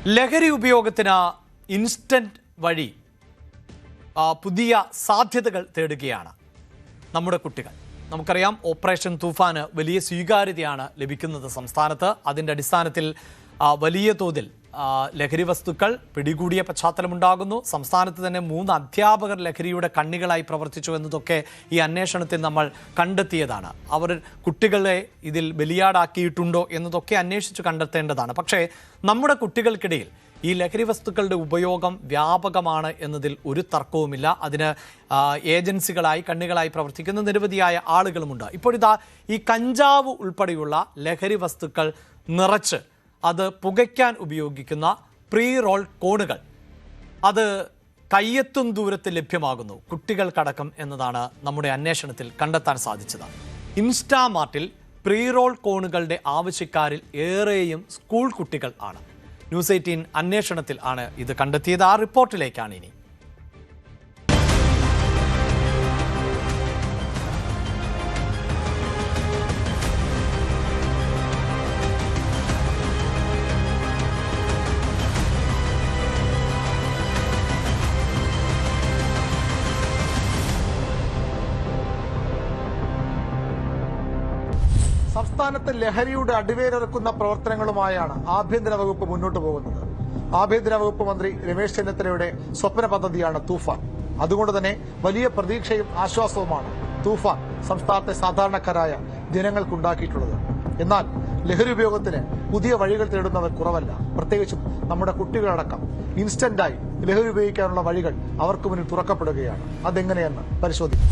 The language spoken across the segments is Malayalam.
ലഹരി ഉപയോഗത്തിന് ഇൻസ്റ്റന്റ് വഴി പുതിയ സാധ്യതകൾ തേടുകയാണ് നമ്മുടെ കുട്ടികൾ. നമുക്കറിയാം, ഓപ്പറേഷൻ തൂഫാന് വലിയ സ്വീകാര്യതയാണ് ലഭിക്കുന്നത് സംസ്ഥാനത്ത്. അതിൻ്റെ അടിസ്ഥാനത്തിൽ വലിയ തോതിൽ ലഹരി വസ്തുക്കൾ പിടികൂടിയ പശ്ചാത്തലമുണ്ടാകുന്നു. സംസ്ഥാനത്ത് തന്നെ 3 അധ്യാപകർ ലഹരിയുടെ കണ്ണികളായി പ്രവർത്തിച്ചു എന്നതൊക്കെ ഈ അന്വേഷണത്തിൽ നമ്മൾ കണ്ടെത്തിയതാണ്. അവർ കുട്ടികളെ ഇതിൽ ബലിയാടാക്കിയിട്ടുണ്ടോ എന്നതൊക്കെ അന്വേഷിച്ച് കണ്ടെത്തേണ്ടതാണ്. പക്ഷേ നമ്മുടെ കുട്ടികൾക്കിടയിൽ ഈ ലഹരി വസ്തുക്കളുടെ ഉപയോഗം വ്യാപകമാണ് എന്നതിൽ ഒരു തർക്കവുമില്ല. അതിന് ഏജൻസികളായി കണ്ണികളായി പ്രവർത്തിക്കുന്ന നിരവധിയായ ആളുകളുമുണ്ട്. ഇപ്പോഴിതാ ഈ കഞ്ചാവ് ഉൾപ്പെടെയുള്ള ലഹരി വസ്തുക്കൾ നിറച്ച് അത് പുകയ്ക്കാൻ ഉപയോഗിക്കുന്ന പ്രീ റോൾ കോണുകൾ അത് കയ്യെത്തും ദൂരത്തിൽ ലഭ്യമാകുന്നു കുട്ടികൾക്കടക്കം എന്നതാണ് നമ്മുടെ അന്വേഷണത്തിൽ കണ്ടെത്താൻ സാധിച്ചത്. ഇൻസ്റ്റാമാർട്ടിൽ പ്രീ റോൾ കോണുകളുടെ ആവശ്യക്കാരിൽ ഏറെയും സ്കൂൾ കുട്ടികൾ ആണ്. ന്യൂസ് 18 അന്വേഷണത്തിൽ ആണ് ഇത് കണ്ടെത്തിയത്. ആ റിപ്പോർട്ടിലേക്കാണ് ഇനി. സംസ്ഥാനത്ത് ലഹരിയുടെ അടിവേരിറക്കുന്ന പ്രവർത്തനങ്ങളുമായാണ് ആഭ്യന്തര വകുപ്പ് മുന്നോട്ട് പോകുന്നത്. ആഭ്യന്തര വകുപ്പ് മന്ത്രി രമേശ് ചെന്നിത്തലയുടെ സ്വപ്ന പദ്ധതിയാണ് തൂഫാൻ. അതുകൊണ്ട് തന്നെ വലിയ പ്രതീക്ഷയും ആശ്വാസവുമാണ് തൂഫാൻ സംസ്ഥാനത്തെ സാധാരണക്കാരായ ജനങ്ങൾക്കുണ്ടാക്കിയിട്ടുള്ളത്. എന്നാൽ ലഹരി ഉപയോഗത്തിന് പുതിയ വഴികൾ തേടുന്നവർ കുറവല്ല. പ്രത്യേകിച്ചും നമ്മുടെ കുട്ടികളടക്കം ഇൻസ്റ്റന്റായി ലഹരി ഉപയോഗിക്കാനുള്ള വഴികൾ അവർക്ക് മുന്നിൽ തുറക്കപ്പെടുകയാണ്. അതെങ്ങനെയെന്ന് പരിശോധിക്കും.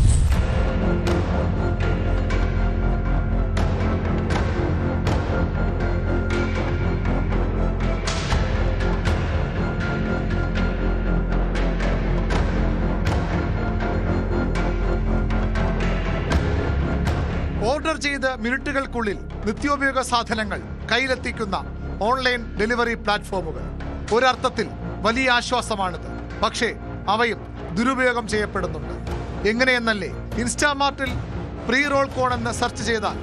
ഓർഡർ ചെയ്ത് മിനിറ്റുകൾക്കുള്ളിൽ നിത്യോപയോഗ സാധനങ്ങൾ കയ്യിലെത്തിക്കുന്ന ഓൺലൈൻ ഡെലിവറി പ്ലാറ്റ്ഫോമുകൾ ഒരർത്ഥത്തിൽ വലിയ ആശ്വാസമാണിത്. പക്ഷേ അവയും ദുരുപയോഗം ചെയ്യപ്പെടുന്നുണ്ട്. എങ്ങനെയെന്നല്ലേ? ഇൻസ്റ്റാമാർട്ടിൽ പ്രീ റോൾ കോൺ എന്ന് സെർച്ച് ചെയ്താൽ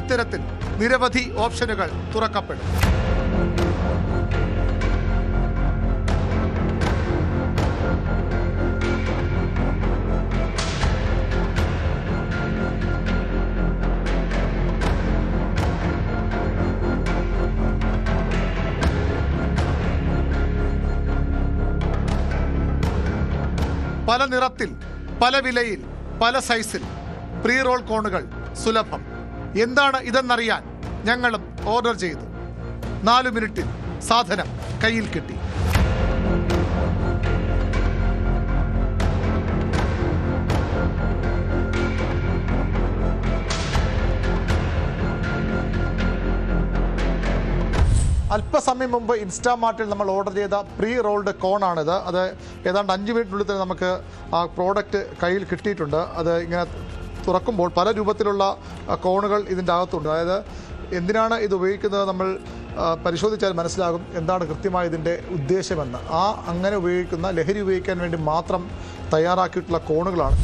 ഇത്തരത്തിൽ നിരവധി ഓപ്ഷനുകൾ തുറക്കപ്പെടും. പല നിറത്തിൽ, പല വിലയിൽ, പല സൈസിൽ പ്രീ റോൾ കോണുകൾ സുലഭം. എന്താണ് ഇതെന്നറിയാൻ ഞങ്ങളും ഓർഡർ ചെയ്തു. 4 മിനിറ്റിൽ സാധനം കയ്യിൽ കിട്ടി. അല്പസമയം മുമ്പ് ഇൻസ്റ്റാമാർട്ടിൽ നമ്മൾ ഓർഡർ ചെയ്ത പ്രീ റോൾഡ് കോണാണിത്. അത് ഏതാണ്ട് 5 മിനിറ്റിനുള്ളിൽ തന്നെ നമുക്ക് ആ പ്രോഡക്റ്റ് കയ്യിൽ കിട്ടിയിട്ടുണ്ട്. അത് ഇങ്ങനെ തുറക്കുമ്പോൾ പല രൂപത്തിലുള്ള കോണുകൾ ഇതിൻ്റെ അകത്തുണ്ട്. അതായത് എന്തിനാണ് ഇത് ഉപയോഗിക്കുന്നത് നമ്മൾ പരിശോധിച്ചാൽ മനസ്സിലാകും എന്താണ് കൃത്യമായി ഇതിൻ്റെ ഉദ്ദേശമെന്ന്. അങ്ങനെ ഉപയോഗിക്കുന്ന ലഹരി ഉപയോഗിക്കാൻ വേണ്ടി മാത്രം തയ്യാറാക്കിയിട്ടുള്ള കോണുകളാണ്.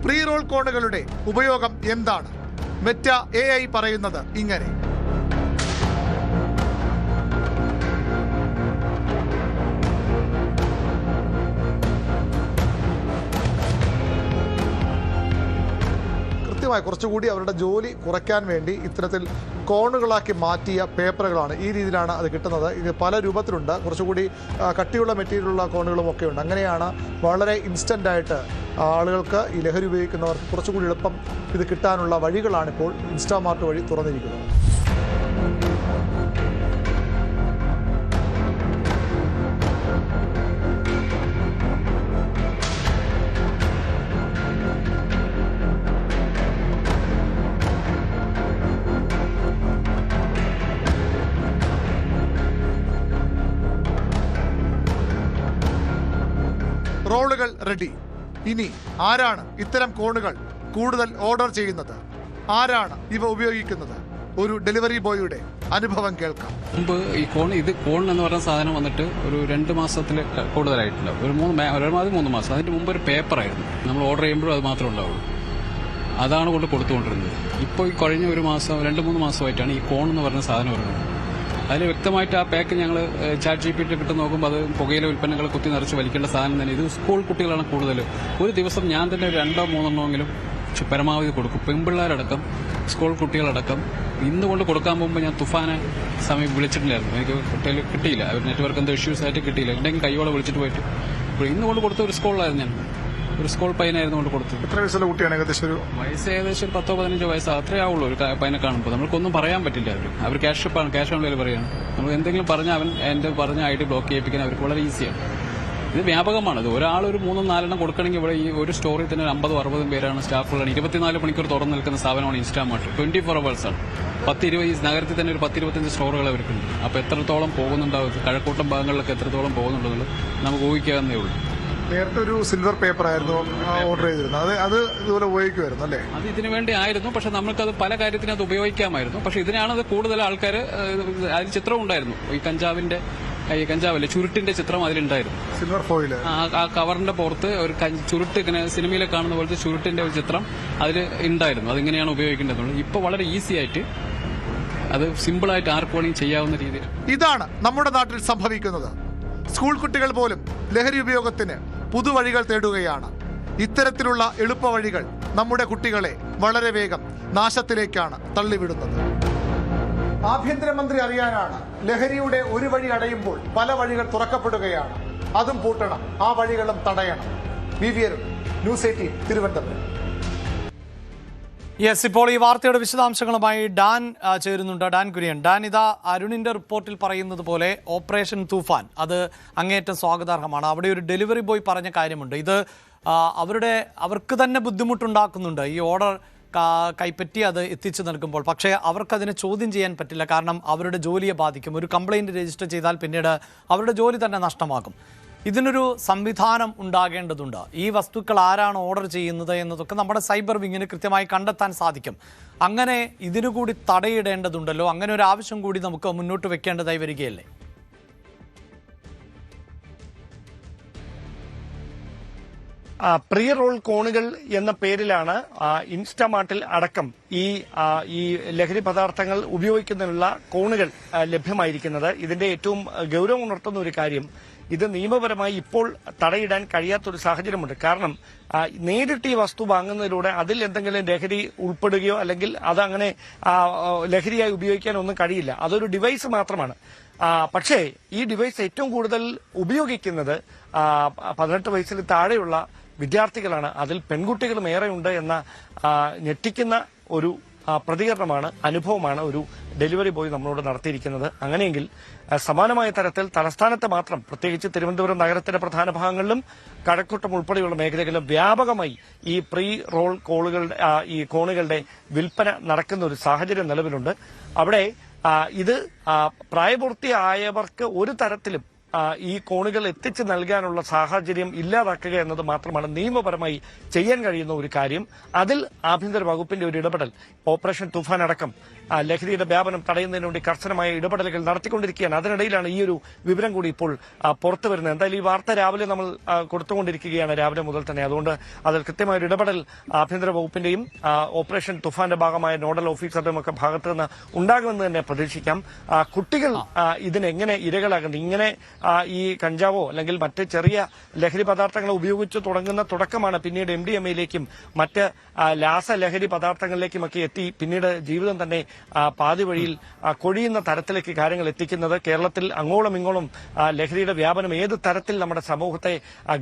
പ്രീ റോൾ കോണുകളുടെ ഉപയോഗം എന്താണ്? മെറ്റ AI പറയുന്നത് ഇങ്ങനെ: കൃത്യമായി കുറച്ചുകൂടി അവരുടെ ജോലി കുറയ്ക്കാൻ വേണ്ടി ഇത്തരത്തിൽ കോണുകളാക്കി മാറ്റിയ പേപ്പറുകളാണ്. ഈ രീതിയിലാണ് അത് കിട്ടുന്നത്. ഇത് പല രൂപത്തിലുണ്ട്. കുറച്ചുകൂടി കട്ടിയുള്ള മെറ്റീരിയലുള്ള കോണുകളും ഒക്കെ ഉണ്ട്. അങ്ങനെയാണ് വളരെ ഇൻസ്റ്റൻ്റായിട്ട് ആളുകൾക്ക് ഈ ലഹരി ഉപയോഗിക്കുന്നവർക്ക് കുറച്ചുകൂടി എളുപ്പം ഇത് കിട്ടാനുള്ള വഴികളാണിപ്പോൾ ഇൻസ്റ്റാമാർട്ട് വഴി തുറന്നിരിക്കുന്നത്. റോളുകൾ റെഡി. ഇനി ആരാണ് ഇത്തരം കോണുകൾ കൂടുതൽ ഓർഡർ ചെയ്യുന്നത്? ആരാണ് ഇവ ഉപയോഗിക്കുന്നത്? ഒരു ഡെലിവറി ബോയുടെ അനുഭവം കേൾക്കാം. മുമ്പ് ഈ കോൺ എന്ന് പറഞ്ഞ സാധനം വന്നിട്ട് ഒരു 2 മാസത്തിൽ കൂടുതലായിട്ടില്ല. ഒരു 3 മാസം. അതിന്റെ മുമ്പ് ഒരു പേപ്പറായിരുന്നു. നമ്മൾ ഓർഡർ ചെയ്യുമ്പോഴും അത് മാത്രമേ ഉണ്ടാവുള്ളൂ. അതാണ് കൊടുത്തുകൊണ്ടിരുന്നത്. ഇപ്പോൾ ഈ കഴിഞ്ഞ 2-3 മാസമായിട്ടാണ് ഈ കോൺ എന്ന് പറഞ്ഞ സാധനം വരുന്നത്. അതിൽ വ്യക്തമായിട്ട് ആ പാക്ക് ഞങ്ങൾ ചാറ്റ് GPT കിട്ടും നോക്കുമ്പോൾ അത് പുകയിലെ ഉൽപ്പന്നങ്ങൾ കുത്തി നിറച്ച് വലിക്കേണ്ട സാധനം തന്നെ. ഇത് സ്കൂൾ കുട്ടികളാണ് കൂടുതൽ. ഒരു ദിവസം ഞാൻ തന്നെ 2-3 പരമാവധി കൊടുക്കും. പെൺപിള്ളേരടക്കം സ്കൂൾ കുട്ടികളടക്കം. ഇന്ന് കൊണ്ട് കൊടുക്കാൻ പോകുമ്പോൾ ഞാൻ തുഫാനെ സമയം വിളിച്ചിട്ടില്ലായിരുന്നു. എനിക്ക് കിട്ടിയില്ല. അവർ നെറ്റ്വർക്ക് എന്തോ ഇഷ്യൂസ് ആയിട്ട് കിട്ടിയില്ല. ഉണ്ടെങ്കിൽ കൈയോടെ വിളിച്ചിട്ട് പോയിട്ട് ഇന്ന് കൊണ്ട് കൊടുത്ത ഒരു സ്കൂളിലായിരുന്നു ഞാൻ. ഒരു സ്കൂൾ പയ്യനായിരുന്നു കൊണ്ട് കൊടുത്തത്. എത്ര വയസ്സുള്ള കുട്ടിയാണ്? ഏകദേശം 10-15 വയസ്സ് അത്രേ ആവുള്ളൂ ഒരു പയ്യനെ കാണുമ്പോൾ. നമുക്കൊന്നും പറയാൻ പറ്റില്ല. അവർ ക്യാഷ് ഓൺ ഡെലിവറി പറയാണ്. നമ്മൾ എന്തെങ്കിലും പറഞ്ഞാൽ അവൻ എന്റെ പറഞ്ഞ ID ബ്ലോക്ക് ചെയ്യിപ്പിക്കാൻ അവർക്ക് വളരെ ഈസിയാണ്. ഇത് വ്യാപകമാണത്. ഒരാൾ ഒരു 3-4 കൊടുക്കണമെങ്കിൽ ഇവിടെ ഈ ഒരു സ്റ്റോറിൽ തന്നെ 50-60 പേരാണ് സ്റ്റാഫുകളാണ്. 24 മണിക്കൂർ തുറന്നു നിൽക്കുന്ന സ്ഥാപനമാണ് ഇൻസ്റ്റാമാർട്ട്. 24 hours ആണ്. 10-20 ഈ നഗരത്തിൽ തന്നെ ഒരു 10-25 സ്റ്റോറുകൾ അവർക്കുണ്ട്. അപ്പോൾ എത്രത്തോളം പോകുന്നുണ്ടാവും, കഴക്കൂട്ടം ഭാഗങ്ങളിലൊക്കെ എത്രത്തോളം പോകുന്നുണ്ടെന്നുള്ളത് നമുക്ക് ഊഹിക്കാവുന്നേ ഉള്ളൂ. നേരത്തെ ഒരു സിൽവർ പേപ്പർ ആയിരുന്നു ഓർഡർ ചെയ്തിരുന്നത്. അത് ഇതുപോലെ ഉപയോഗിക്കുമായിരുന്നു അല്ലേ? അത് ഇതിനു വേണ്ടി ആയിരുന്നു. പക്ഷെ നമുക്കത് പല കാര്യത്തിനും അത് ഉപയോഗിക്കാമായിരുന്നു. പക്ഷെ ഇതിനാണത് കൂടുതൽ ആൾക്കാർ. അതിൽ ചിത്രം ഉണ്ടായിരുന്നു. ഈ കഞ്ചാവല്ലേ, ചുരുട്ടിന്റെ ചിത്രം അതിലുണ്ടായിരുന്നു. Silver foil. ആ കവറിന്റെ പുറത്ത് ഒരു ചുരുട്ട്, ഇങ്ങനെ സിനിമയിലെ കാണുന്ന പോലത്തെ ചുരുട്ടിന്റെ ഒരു ചിത്രം അതിൽ ഉണ്ടായിരുന്നു. അതിങ്ങനെയാണ് ഉപയോഗിക്കേണ്ടത്. ഇപ്പൊ വളരെ ഈസി ആയിട്ട് അത് സിമ്പിളായിട്ട് ആർക്ക് വേണമെങ്കിൽ ചെയ്യാവുന്ന രീതിയിൽ. ഇതാണ് നമ്മുടെ നാട്ടിൽ സംഭവിക്കുന്നത്. സ്കൂൾ കുട്ടികൾ പോലും ലഹരി ഉപയോഗത്തിന് പുതുവഴികൾ തേടുകയാണ്. ഇത്തരത്തിലുള്ള എളുപ്പവഴികൾ നമ്മുടെ കുട്ടികളെ വളരെ വേഗം നാശത്തിലേക്കാണ് തള്ളിവിടുന്നത്. ആഭ്യന്തരമന്ത്രി അറിയാനാണ് ലഹരിയുടെ ഒരു വഴി അടയുമ്പോൾ പല വഴികൾ തുറക്കപ്പെടുകയാണ്. അതും പൂട്ടണം, ആ വഴികളും തടയണം. VVR news 18 Thiruvananthapuram. യെസ്, ഇപ്പോൾ ഈ വാർത്തയുടെ വിശദാംശങ്ങളുമായി ഡാൻ ചേരുന്നുണ്ട്. ഡാൻ കുര്യൻ. ഡാൻ, ഇതാ അരുണിന്റെ റിപ്പോർട്ടിൽ പറയുന്നത് പോലെ ഓപ്പറേഷൻ തൂഫാൻ അത് അങ്ങേയറ്റം സ്വാഗതാർഹമാണ്. അവിടെ ഒരു ഡെലിവറി ബോയ് പറഞ്ഞ കാര്യമുണ്ട്. ഇത് അവർക്ക് തന്നെ ബുദ്ധിമുട്ടുണ്ടാക്കുന്നുണ്ട് ഈ ഓർഡർ കൈപ്പറ്റി അത് എത്തിച്ചു നൽകുമ്പോൾ. പക്ഷേ അവർക്കതിനെ ചോദ്യം ചെയ്യാൻ പറ്റില്ല. കാരണം അവരുടെ ജോലിയെ ബാധിക്കും. ഒരു കംപ്ലൈൻറ്റ് രജിസ്റ്റർ ചെയ്താൽ പിന്നീട് അവരുടെ ജോലി തന്നെ നഷ്ടമാകും. ഇതിനൊരു സംവിധാനം ഉണ്ടാകേണ്ടതുണ്ട്. ഈ വസ്തുക്കൾ ആരാണ് ഓർഡർ ചെയ്യുന്നത് എന്നതൊക്കെ നമ്മുടെ സൈബർ വിങ്ങിന് കൃത്യമായി കണ്ടെത്താൻ സാധിക്കും. അങ്ങനെ ഇതിനുകൂടി തടയിടേണ്ടതുണ്ടല്ലോ. അങ്ങനെ ഒരു ആവശ്യം കൂടി നമുക്ക് മുന്നോട്ട് വെക്കേണ്ടതായി വരികയല്ലേ? പ്രീ റോൾ കോണുകൾ എന്ന പേരിലാണ് ഇൻസ്റ്റാമാർട്ടിൽ അടക്കം ഈ ലഹരി പദാർത്ഥങ്ങൾ ഉപയോഗിക്കുന്നതിനുള്ള കോണുകൾ ലഭ്യമായിരിക്കുന്നത്. ഇതിന്റെ ഏറ്റവും ഗൗരവം ഉണർത്തുന്ന ഒരു കാര്യം, ഇത് നിയമപരമായി ഇപ്പോൾ തടയിടാൻ കഴിയാത്തൊരു സാഹചര്യമുണ്ട്. കാരണം നേരിട്ട് ഈ വസ്തു വാങ്ങുന്നതിലൂടെ അതിൽ എന്തെങ്കിലും ലഹരി ഉൾപ്പെടുകയോ അല്ലെങ്കിൽ അതങ്ങനെ ലഹരിയായി ഉപയോഗിക്കാനൊന്നും കഴിയില്ല. അതൊരു ഡിവൈസ് മാത്രമാണ്. പക്ഷേ ഈ ഡിവൈസ് ഏറ്റവും കൂടുതൽ ഉപയോഗിക്കുന്നത് 18 വയസ്സിൽ താഴെയുള്ള വിദ്യാർത്ഥികളാണ്. അതിൽ പെൺകുട്ടികളും ഏറെയുണ്ട് എന്ന ഞെട്ടിക്കുന്ന ഒരു പ്രതികരണമാണ്, അനുഭവമാണ് ഒരു ഡെലിവറി ബോയ് നമ്മളോട് നടത്തിയിരിക്കുന്നത്. അങ്ങനെയെങ്കിൽ സമാനമായ തരത്തിൽ തലസ്ഥാനത്ത് മാത്രം, പ്രത്യേകിച്ച് തിരുവനന്തപുരം നഗരത്തിന്റെ പ്രധാന ഭാഗങ്ങളിലും കഴക്കൂട്ടം ഉൾപ്പെടെയുള്ള മേഖലകളിലും വ്യാപകമായി ഈ പ്രീ റോൾ ഈ കോണുകളുടെ വിൽപ്പന നടക്കുന്ന ഒരു സാഹചര്യം നിലവിലുണ്ട്. അവിടെ ഇത് പ്രായപൂർത്തിയായവർക്ക് ഒരു തരത്തിലും ഈ കോണുകൾ എത്തിച്ചു നൽകാനുള്ള സാഹചര്യം ഇല്ലാതാക്കുക എന്നത് മാത്രമാണ് നിയമപരമായി ചെയ്യാൻ കഴിയുന്ന ഒരു കാര്യം. അതിൽ ആഭ്യന്തര വകുപ്പിന്റെ ഒരു ഇടപെടൽ, ഓപ്പറേഷൻ തുഫാൻ അടക്കം ലഹരിയുടെ വ്യാപനം തടയുന്നതിന് വേണ്ടി കർശനമായ ഇടപെടലുകൾ നടത്തിക്കൊണ്ടിരിക്കുകയാണ്. അതിനിടയിലാണ് ഈ ഒരു വിവരം കൂടി ഇപ്പോൾ പുറത്തു വരുന്നത്. എന്തായാലും ഈ വാർത്ത രാവിലെ നമ്മൾ കൊടുത്തുകൊണ്ടിരിക്കുകയാണ്, രാവിലെ മുതൽ തന്നെ. അതുകൊണ്ട് അതിൽ കൃത്യമായ ഒരു ഇടപെടൽ ആഭ്യന്തര വകുപ്പിന്റെയും ഓപ്പറേഷൻ തുഫാന്റെ ഭാഗമായ നോഡൽ ഓഫീസറുടെയും ഒക്കെ ഭാഗത്ത് നിന്ന് ഉണ്ടാകുമെന്ന് തന്നെ പ്രതീക്ഷിക്കാം. കുട്ടികൾ ഇതിനെങ്ങനെ ഇരകളാകുന്നു? ഇങ്ങനെ ഈ കഞ്ചാവോ അല്ലെങ്കിൽ മറ്റ് ചെറിയ ലഹരി പദാർത്ഥങ്ങൾ ഉപയോഗിച്ച് തുടങ്ങുന്ന തുടക്കമാണ് പിന്നീട് MDMA-യിലേക്കും മറ്റ് രാസലഹരി പദാർത്ഥങ്ങളിലേക്കുമൊക്കെ എത്തി പിന്നീട് ജീവിതം തന്നെ പാതി വഴിയിൽ കൊഴിയുന്ന തരത്തിലേക്ക് കാര്യങ്ങൾ എത്തിക്കുന്നത്. കേരളത്തിൽ അങ്ങോളം ഇങ്ങോളം ലഹരിയുടെ വ്യാപനം ഏത് തരത്തിൽ നമ്മുടെ സമൂഹത്തെ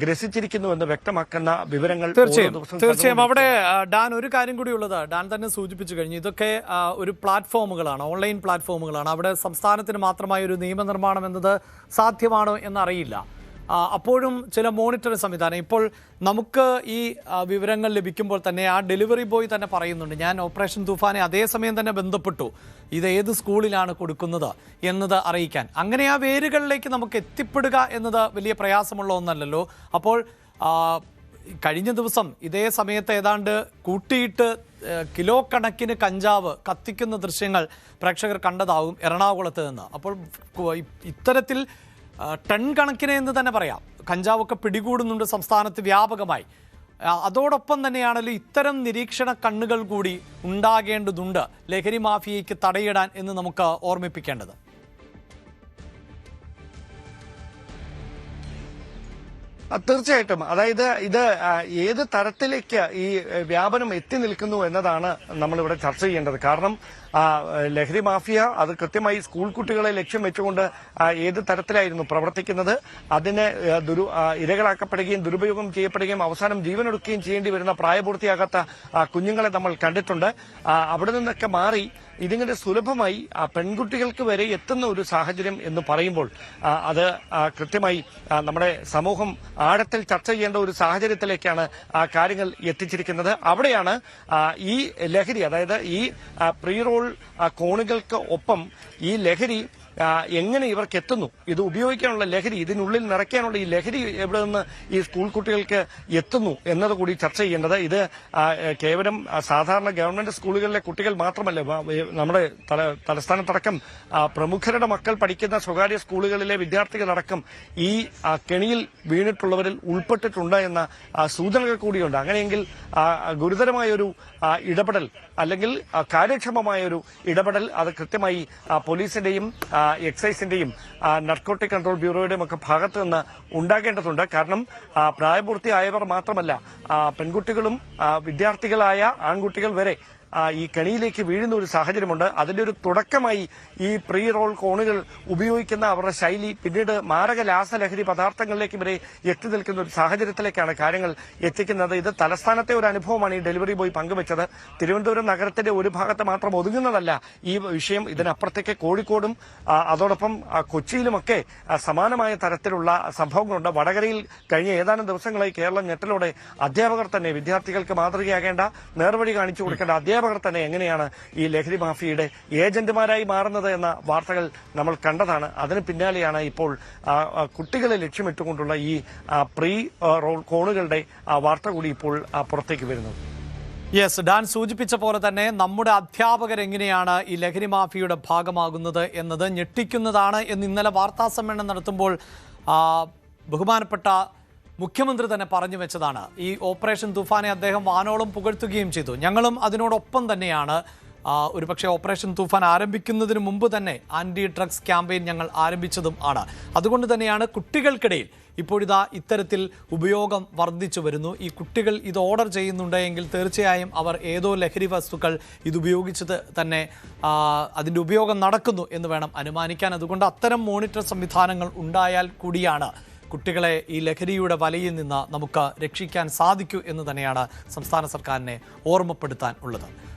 ഗ്രസിച്ചിരിക്കുന്നു എന്ന് വ്യക്തമാക്കുന്ന വിവരങ്ങൾ തീർച്ചയായും. അവിടെ ഡാൻ, ഒരു കാര്യം കൂടി ഉള്ളത്, ഡാൻ തന്നെ സൂചിപ്പിച്ചു കഴിഞ്ഞു. ഇതൊക്കെ ഒരു പ്ലാറ്റ്ഫോമുകളാണ്, ഓൺലൈൻ പ്ലാറ്റ്ഫോമുകളാണ്. അവിടെ സംസ്ഥാനത്തിന് മാത്രമായ ഒരു നിയമനിർമ്മാണം എന്നത് സാധ്യമാണോ എന്നറിയില്ല. അപ്പോഴും ചില മോണിറ്ററിംഗ് സംവിധാനം, ഇപ്പോൾ നമുക്ക് ഈ വിവരങ്ങൾ ലഭിക്കുമ്പോൾ തന്നെ ആ ഡെലിവറി ബോയ് തന്നെ പറയുന്നുണ്ട്, ഞാൻ ഓപ്പറേഷൻ തൂഫാനെ അതേസമയം തന്നെ ബന്ധപ്പെട്ടു, ഇത് ഏത് സ്കൂളിലാണ് കൊടുക്കുന്നത് എന്നത് അറിയിക്കാൻ. അങ്ങനെ ആ വേരുകളിലേക്ക് നമുക്ക് എത്തിപ്പെടുക എന്നത് വലിയ പ്രയാസമുള്ള ഒന്നല്ലല്ലോ. അപ്പോൾ കഴിഞ്ഞ ദിവസം ഇതേ സമയത്ത് ഏതാണ്ട് കൂട്ടിയിട്ട് കിലോ കണക്കിന് കഞ്ചാവ് കത്തിക്കുന്ന ദൃശ്യങ്ങൾ പ്രേക്ഷകർ കണ്ടതാവും എറണാകുളത്ത് നിന്ന്. അപ്പോൾ ഇത്തരത്തിൽ ടൺ കണക്കിന് എന്ന് തന്നെ പറയാം കഞ്ചാവൊക്കെ പിടികൂടുന്നുണ്ട് സംസ്ഥാനത്ത് വ്യാപകമായി. അതോടൊപ്പം തന്നെയാണല്ലോ ഇത്തരം നിരീക്ഷണ കണ്ണുകൾ കൂടി ഉണ്ടാകേണ്ടതുണ്ട് ലഹരി മാഫിയയ്ക്ക് തടയിടാൻ എന്ന് നമുക്ക് ഓർമ്മിപ്പിക്കേണ്ടത്. തീർച്ചയായിട്ടും. അതായത് ഇത് ഏത് തരത്തിലേക്ക് ഈ വ്യാപനം എത്തി നിൽക്കുന്നു എന്നതാണ് നമ്മളിവിടെ ചർച്ച ചെയ്യേണ്ടത്. കാരണം ലഹരി മാഫിയ അത് കൃത്യമായി സ്കൂൾ കുട്ടികളെ ലക്ഷ്യം വെച്ചുകൊണ്ട് ഏത് തരത്തിലായിരുന്നു പ്രവർത്തിക്കുന്നത്, അതിന് ഇരകളാക്കപ്പെടുകയും ദുരുപയോഗം ചെയ്യപ്പെടുകയും അവസാനം ജീവനൊടുക്കുകയും ചെയ്യേണ്ടി വരുന്ന പ്രായപൂർത്തിയാകാത്ത കുഞ്ഞുങ്ങളെ നമ്മൾ കണ്ടിട്ടുണ്ട്. അവിടെ നിന്നൊക്കെ മാറി ഇതിങ്ങനെ സുലഭമായി പെൺകുട്ടികൾക്ക് വരെ എത്തുന്ന ഒരു സാഹചര്യം എന്ന് പറയുമ്പോൾ അത് കൃത്യമായി നമ്മുടെ സമൂഹം ആഴത്തിൽ ചർച്ച ചെയ്യേണ്ട ഒരു സാഹചര്യത്തിലേക്കാണ് കാര്യങ്ങൾ എത്തിച്ചിരിക്കുന്നത്. അവിടെയാണ് ഈ ലഹരി, അതായത് ഈ പ്രീ റോൾ കോണുകൾക്ക് ഒപ്പം ഈ ലഹരി എങ്ങനെ ഇവർക്ക് എത്തുന്നു, ഇത് ഉപയോഗിക്കാനുള്ള ലഹരി, ഇതിനുള്ളിൽ നിറയ്ക്കാനുള്ള ഈ ലഹരി എവിടെ നിന്ന് ഈ സ്കൂൾ കുട്ടികൾക്ക് എത്തുന്നു എന്നതുകൂടി ചർച്ച ചെയ്യേണ്ടത്. ഇത് കേവലം സാധാരണ ഗവൺമെന്റ് സ്കൂളുകളിലെ കുട്ടികൾ മാത്രമല്ല, നമ്മുടെ തലസ്ഥാനത്തടക്കം പ്രമുഖരുടെ മക്കൾ പഠിക്കുന്ന സ്വകാര്യ സ്കൂളുകളിലെ വിദ്യാർത്ഥികളടക്കം ഈ കെണിയിൽ വീണിട്ടുള്ളവരിൽ ഉൾപ്പെട്ടിട്ടുണ്ട് എന്ന സൂചനകൾ കൂടിയുണ്ട്. അങ്ങനെയെങ്കിൽ ഗുരുതരമായൊരു ഇടപെടൽ അല്ലെങ്കിൽ കാര്യക്ഷമമായൊരു ഇടപെടൽ അത് കൃത്യമായി പോലീസിന്റെയും എക്സൈസിന്റെയും നർക്കോട്ടിക് കൺട്രോൾ ബ്യൂറോയുടെയും ഒക്കെ ഭാഗത്ത് നിന്ന് ഉണ്ടാകേണ്ടതുണ്ട്. കാരണം പ്രായപൂർത്തിയായവർ മാത്രമല്ല, പെൺകുട്ടികളും വിദ്യാർത്ഥികളായ ആൺകുട്ടികൾ വരെ ഈ കെണിയിലേക്ക് വീഴുന്ന ഒരു സാഹചര്യമുണ്ട്. അതിന്റെ ഒരു തുടക്കമായി ഈ പ്രീ റോൾ കോണുകൾ ഉപയോഗിക്കുന്ന അവരുടെ ശൈലി പിന്നീട് മാരക രാസലഹരി പദാർത്ഥങ്ങളിലേക്ക് വരെ എത്തി നിൽക്കുന്ന ഒരു സാഹചര്യത്തിലേക്കാണ് കാര്യങ്ങൾ എത്തിക്കുന്നത്. ഇത് തലസ്ഥാനത്തെ ഒരു അനുഭവമാണ് ഈ ഡെലിവറി ബോയ് പങ്കുവച്ചത്. തിരുവനന്തപുരം നഗരത്തിന്റെ ഒരു ഭാഗത്ത് മാത്രം ഒതുങ്ങുന്നതല്ല ഈ വിഷയം. ഇതിനപ്പുറത്തേക്ക് കോഴിക്കോടും അതോടൊപ്പം കൊച്ചിയിലുമൊക്കെ സമാനമായ തരത്തിലുള്ള സംഭവങ്ങളുണ്ട്. വടകരയിൽ കഴിഞ്ഞ ഏതാനും ദിവസങ്ങളായി കേരളം ഞെട്ടലോടെ അധ്യാപകർ തന്നെ വിദ്യാർത്ഥികൾക്ക് മാതൃകയാകേണ്ട, നേർവഴി കാണിച്ചു കൊടുക്കേണ്ട അധ്യാപകർ തന്നെ എങ്ങനെയാണ് ഈ ലഹരി മാഫിയയുടെ ഏജന്റുമാരായി മാറുന്നത് എന്ന വാർത്തകൾ നമ്മൾ കണ്ടതാണ്. അതിന് പിന്നാലെയാണ് ഇപ്പോൾ കുട്ടികളെ ലക്ഷ്യമിട്ടുകൊണ്ടുള്ള ഈ പ്രീ റോൾ കോണുകളുടെ വാർത്ത കൂടി ഇപ്പോൾ പുറത്തേക്ക് വരുന്നത്. യെസ്, ഡാൻ സൂചിപ്പിച്ച പോലെ തന്നെ നമ്മുടെ അധ്യാപകർ എങ്ങനെയാണ് ഈ ലഹരി മാഫിയയുടെ ഭാഗമാകുന്നത് എന്നത് ഞെട്ടിക്കുന്നതാണ് എന്ന് ഇന്നലെ വാർത്താ സമ്മേളനം നടത്തുമ്പോൾ ബഹുമാനപ്പെട്ട മുഖ്യമന്ത്രി തന്നെ പറഞ്ഞു വെച്ചതാണ്. ഈ ഓപ്പറേഷൻ തൂഫാനെ അദ്ദേഹം വാനോളം പുകഴ്ത്തുകയും ചെയ്തു. ഞങ്ങളും അതിനോടൊപ്പം തന്നെയാണ്. ഒരുപക്ഷെ ഓപ്പറേഷൻ തൂഫാൻ ആരംഭിക്കുന്നതിന് മുമ്പ് തന്നെ ആന്റി ഡ്രഗ്സ് ക്യാമ്പയിൻ ഞങ്ങൾ ആരംഭിച്ചതും ആണ്. അതുകൊണ്ട് തന്നെയാണ് കുട്ടികൾക്കിടയിൽ ഇപ്പോഴിതാ ഇത്തരത്തിൽ ഉപയോഗം വർദ്ധിച്ചു വരുന്നു. ഈ കുട്ടികൾ ഇത് ഓർഡർ ചെയ്യുന്നുണ്ട് എങ്കിൽ തീർച്ചയായും അവർ ഏതോ ലഹരി വസ്തുക്കൾ ഇതുപയോഗിച്ചത് തന്നെ അതിൻ്റെ ഉപയോഗം നടക്കുന്നു എന്ന് വേണം അനുമാനിക്കാൻ. അതുകൊണ്ട് അത്തരം മോണിറ്റർ സംവിധാനങ്ങൾ ഉണ്ടായാൽ കൂടിയാണ് കുട്ടികളെ ഈ ലഹരിയുടെ വലയിൽ നിന്ന് നമുക്ക് രക്ഷിക്കാൻ സാധിക്കൂ എന്ന് തന്നെയാണ് സംസ്ഥാന സർക്കാരിനെ ഓർമ്മപ്പെടുത്താൻ ഉള്ളത്.